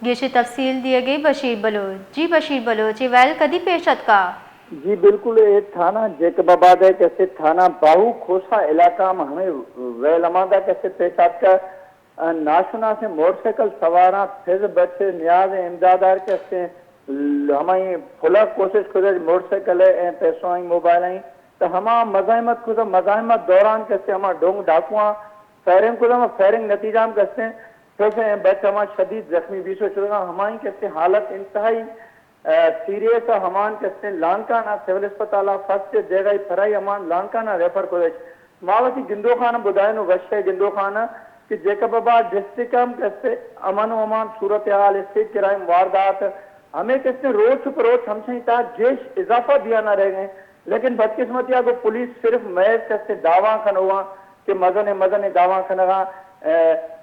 یہ تفصیل دیے گئی بشیر بلوچ جی بشیر بلوچ ویل کدی پیشت کا جی بالکل یہ تھانہ جیکب آباد ہے کیسے تھانہ باہو کھوسا علاقہ میں ہمیں ویل امادہ کیسے پیشات کا ناشنا سے موٹر سائیکل سواراں پھر بچے نیاز امدادار کیسے ہمیں پھلا کوشش کرے موٹر سائیکل ہے پیسوں آئیں موبائل آئیں تو ہما مزاحمت کو مزاحمت دوران کیسے ہما ڈونگ ڈاکواں فائرنگ کو فائرنگ نتیجہ ہم کیسے پھر بچہ ہما شدید زخمی بھی سوچ ہماری کیسے حالت انتہائی سیریس ہمان کہتے ہیں لانکانہ سیول اسپتالہ فرسٹ جگہ فرائی امان لانکانہ ریفر کالج ماوتی گندو خانہ بدائنو وشے گندو خانہ کہ جیکب آباد ڈسٹرکٹ ہم کہتے امن و امان صورتحال اسٹیٹ کرائم واردات ہمیں کہتے ہیں روز پروز ہم سے تا جیش اضافہ دیا نہ رہ گئے لیکن بدقسمتی کو پولیس صرف محض کہتے دعویٰ کھن ہوا کہ مدن دعویٰ کھنگا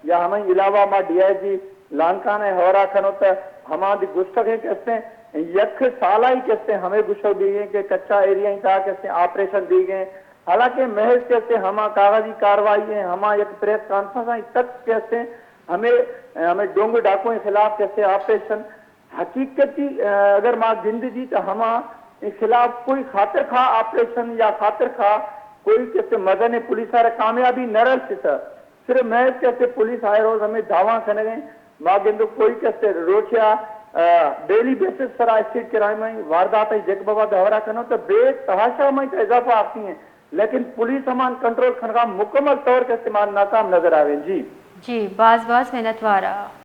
یا ہمیں علاوہ ما ڈی آئی جی لانکانہ ہورا کھنو تا ہماری گستگیں کہتے ہیں یک سالہ ہی کہتے ہیں ہمیں گشو دی گئے کہ کچا ایریا ہی تھا کہتے ہیں آپریشن دی گئے حالانکہ محض کہتے ہیں ہما کاغذی کاروائی ہیں ہما یک پریس کانفرنس آئی تک کہتے ہیں ہمیں ڈونگ ڈاکوں کے خلاف کہتے ہیں آپریشن حقیقتی اگر ماں گند دی تو ہما خلاف کوئی خاطر خواہ آپریشن یا خاطر خواہ کوئی کہتے مدن پولیس آرہ کامیابی نہ رل سکتا صرف محض کہتے پولیس آئے روز ہمیں دعویٰ کرنے گئے ماں گندو کوئی کہتے روچیا ڈیلی بیسس پر اسٹیٹ کرائم میں واردات ہے جیک بابا دہورا کرنا تو بے تحاشا میں اضافہ آتی ہیں لیکن پولیس ہمان کنٹرول کھنگا مکمل طور کا استعمال ناکام نظر آوے جی جی باز محنت وارا